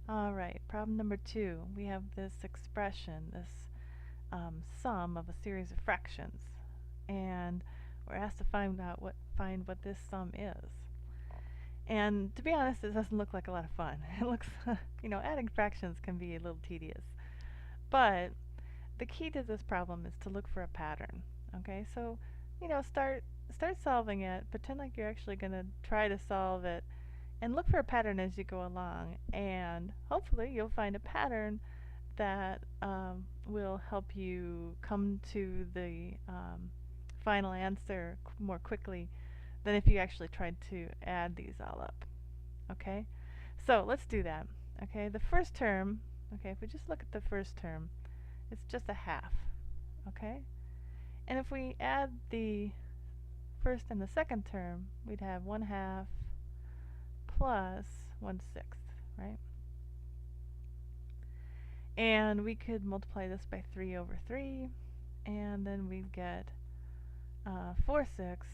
Alright, problem number 2. We have this expression, this sum of a series of fractions, and we're asked to find what this sum is. And to be honest, it doesn't look like a lot of fun. It looks, adding fractions can be a little tedious. But the key to this problem is to look for a pattern. Okay, so start solving it. Pretend like you're actually going to try to solve it, and look for a pattern as you go along. And hopefully, you'll find a pattern that will help you come to the final answer more quickly than if you actually tried to add these all up. Okay, so let's do that. Okay, the first term, okay, if we just look at the first term, it's just a half. Okay, and if we add the first and the second term, we'd have 1/2 plus 1/6, right? And we could multiply this by 3 over 3, and then we'd get 4/6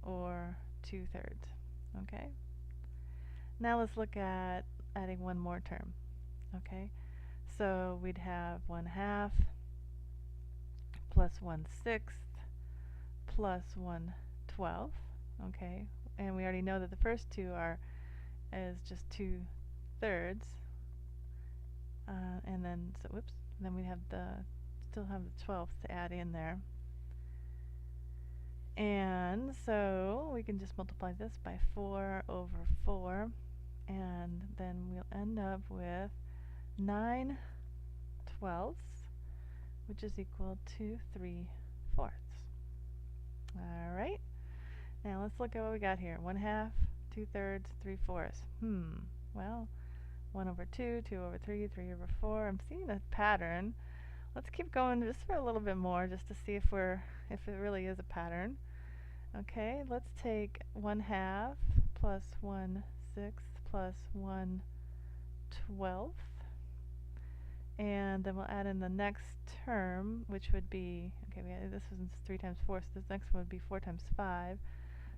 or 2/3. Okay? Now let's look at adding one more term. Okay? So we'd have 1/2 plus 1/6 plus 1/12. Okay? And we already know that the first two are is just 2/3. And then, so whoops, then we have still have the 12th to add in there. And so we can just multiply this by 4 over 4, and then we'll end up with 9/12, which is equal to 3/4. Alright, now let's look at what we got here. 1/2, 2/3, 3/4. Well, 1 over 2, 2 over 3, 3 over 4. I'm seeing a pattern. Let's keep going just for a little bit more, just to see if it really is a pattern. Okay, let's take 1/2 plus 1/6 plus 1/12, and then we'll add in the next term, which would be, okay, this was 3 times 4, so this next one would be 4 times 5,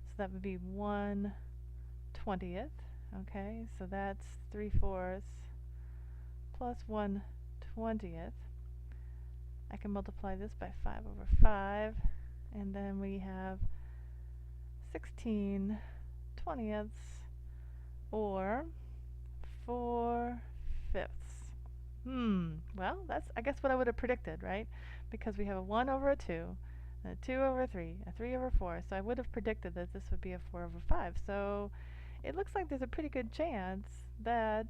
so that would be 1/20. Okay, so that's 3/4 plus 1/20. I can multiply this by 5 over 5, and then we have 16/20 or 4/5. Well, that's, I guess, what I would have predicted, right? Because we have a 1 over a 2, a 2 over 3, a 3 over 4, so I would have predicted that this would be a 4 over 5. So it looks like there's a pretty good chance that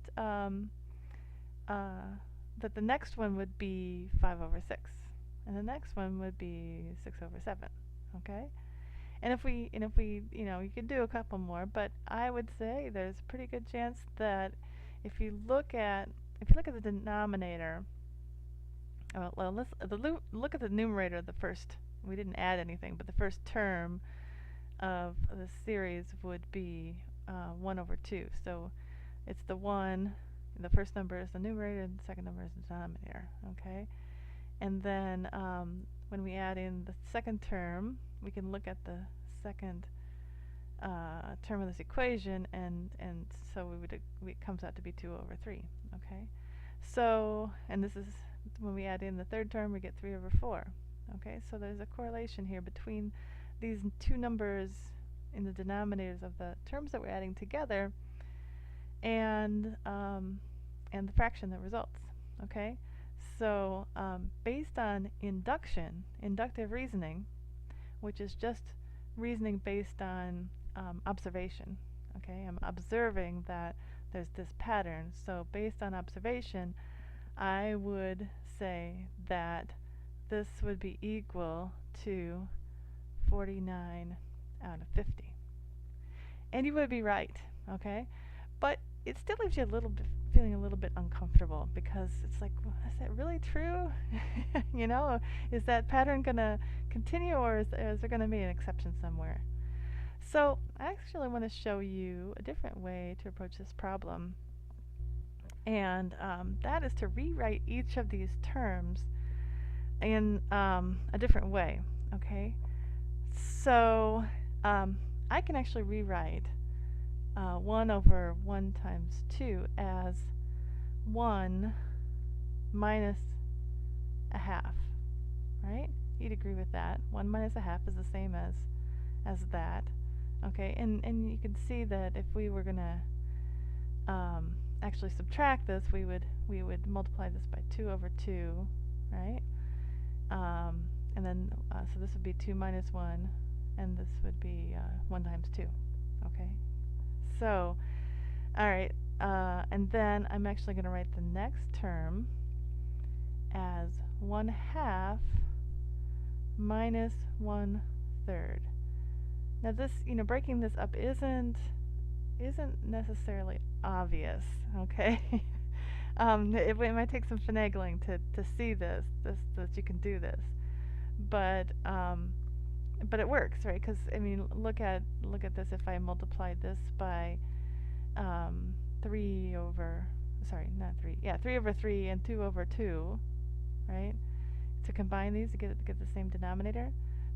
that the next one would be 5 over 6, and the next one would be 6 over 7. Okay, and if we you could do a couple more, but I would say there's a pretty good chance that if you look at the denominator, well, let's look at the numerator of the first. We didn't add anything, but the first term of the series would be 1 over 2. So it's the 1, the first number is the numerator, and the second number is the denominator. Okay, and then when we add in the second term, we can look at the second term of this equation, and so it comes out to be 2 over 3. Okay, so, and this is when we add in the third term, we get 3 over 4. Okay, so there's a correlation here between these two numbers in the denominators of the terms that we're adding together, and the fraction that results. Okay, so based on inductive reasoning, which is just reasoning based on observation. Okay, I'm observing that there's this pattern. So based on observation, I would say that this would be equal to 49 out of 50. And you would be right, okay? But it still leaves you feeling a little bit uncomfortable, because it's like, well, is that really true? Is that pattern going to continue, or is there going to be an exception somewhere? So I actually want to show you a different way to approach this problem, and that is to rewrite each of these terms in a different way. Okay, so I can actually rewrite 1 over 1 times 2 as 1 minus a half, right? You'd agree with that. 1 minus a half is the same as that. Okay, and you can see that if we were gonna actually subtract this, we would multiply this by 2 over 2, right? And then so this would be 2 minus 1, and this would be 1 times 2. Okay, so all right, and then I'm actually going to write the next term as 1/2 minus 1/3. Now this, breaking this up isn't necessarily obvious, okay? It might take some finagling to see that you can do this, but it works, right? Because I mean, look at this. If I multiplied this by 3 over 3 and 2 over 2, right? To combine these to get the same denominator,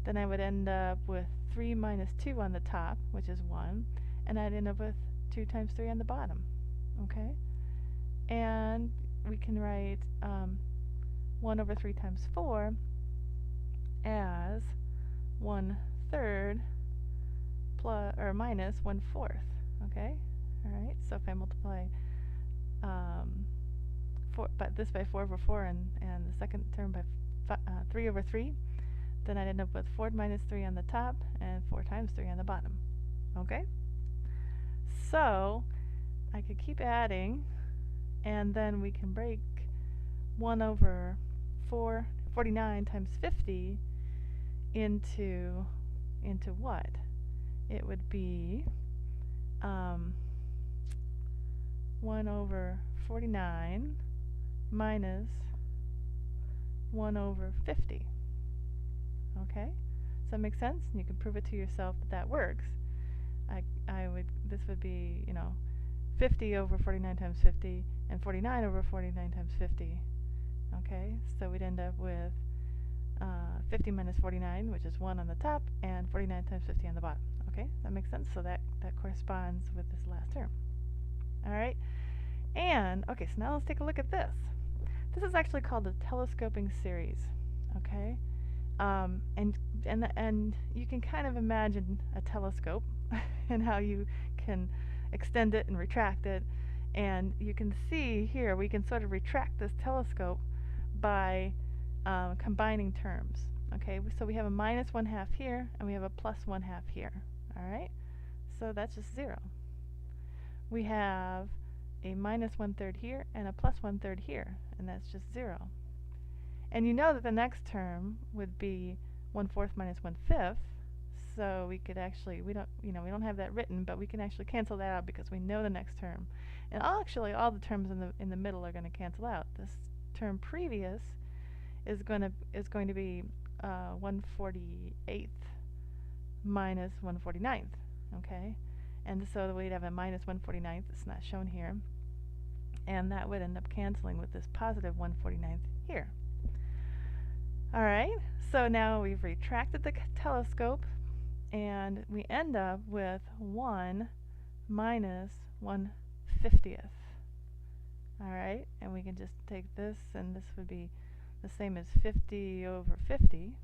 then I would end up with 3 minus 2 on the top, which is 1, and I'd end up with 2 times 3 on the bottom, okay? And we can write 1 over 3 times 4 as 1/3 plus or minus 1/4, okay? Alright, so if I multiply this by 4 over 4 and the second term by 3 over 3, then I'd end up with 4 minus 3 on the top and 4 times 3 on the bottom. Okay? So I could keep adding, and then we can break 1 over 49 times 50 into what? It would be 1 over 49 minus 1 over 50. Okay? Does that make sense? And you can prove it to yourself that works. This would be, 50 over 49 times 50 and 49 over 49 times 50. Okay? So we'd end up with 50 minus 49, which is 1 on the top, and 49 times 50 on the bottom. Okay? Does that make sense? So that corresponds with this last term. Alright? And, okay, so now let's take a look at this. This is actually called the telescoping series. Okay? And you can kind of imagine a telescope and how you can extend it and retract it. And you can see here, we can sort of retract this telescope by combining terms. Okay, so we have a minus 1/2 here, and we have a plus 1/2 here. Alright? So that's just 0. We have a minus 1/3 here and a plus 1/3 here, and that's just 0. And you know that the next term would be 1/4 minus 1/5, so we could actually, we don't have that written, but we can actually cancel that out because we know the next term. And all the terms in the middle are going to cancel out. This term previous is going to be 1/48 minus 1/49, okay? And so we'd have a minus 1/49, it's not shown here, and that would end up canceling with this positive 1/49 here. Alright, so now we've retracted the telescope, and we end up with 1 minus 1/50. Alright, and we can just take this, and this would be the same as 50 over 50,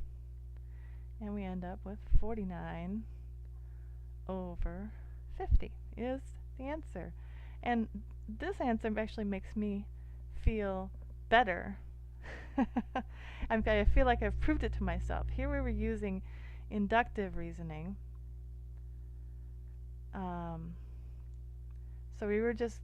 and we end up with 49 over 50 is the answer. And this answer actually makes me feel better. I feel like I've proved it to myself. Here we were using inductive reasoning. So we were just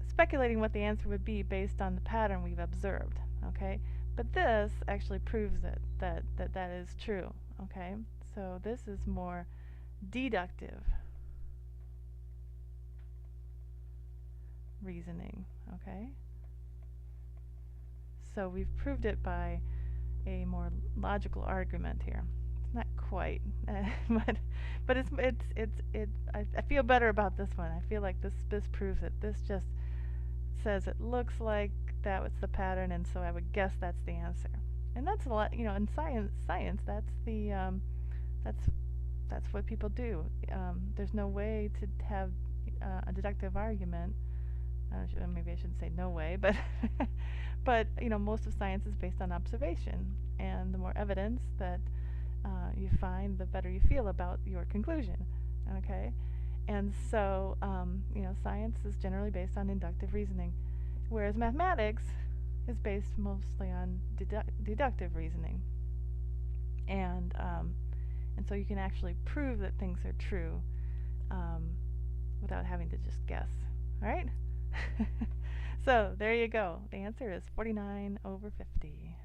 speculating what the answer would be based on the pattern we've observed. Okay, but this actually proves it that is true. Okay, so this is more deductive reasoning. Okay, so we've proved it by a more logical argument here. It's not quite, but I feel better about this one. I feel like this proves it. This just says it looks like that was the pattern, and so I would guess that's the answer. And that's a lot, in science. That's the That's what people do. There's no way to have a deductive argument. Maybe I shouldn't say no way, but but most of science is based on observation, and the more evidence that you find, the better you feel about your conclusion. Okay, and so science is generally based on inductive reasoning, whereas mathematics is based mostly on deductive reasoning, and so you can actually prove that things are true without having to just guess. All right. So there you go. The answer is 49/50.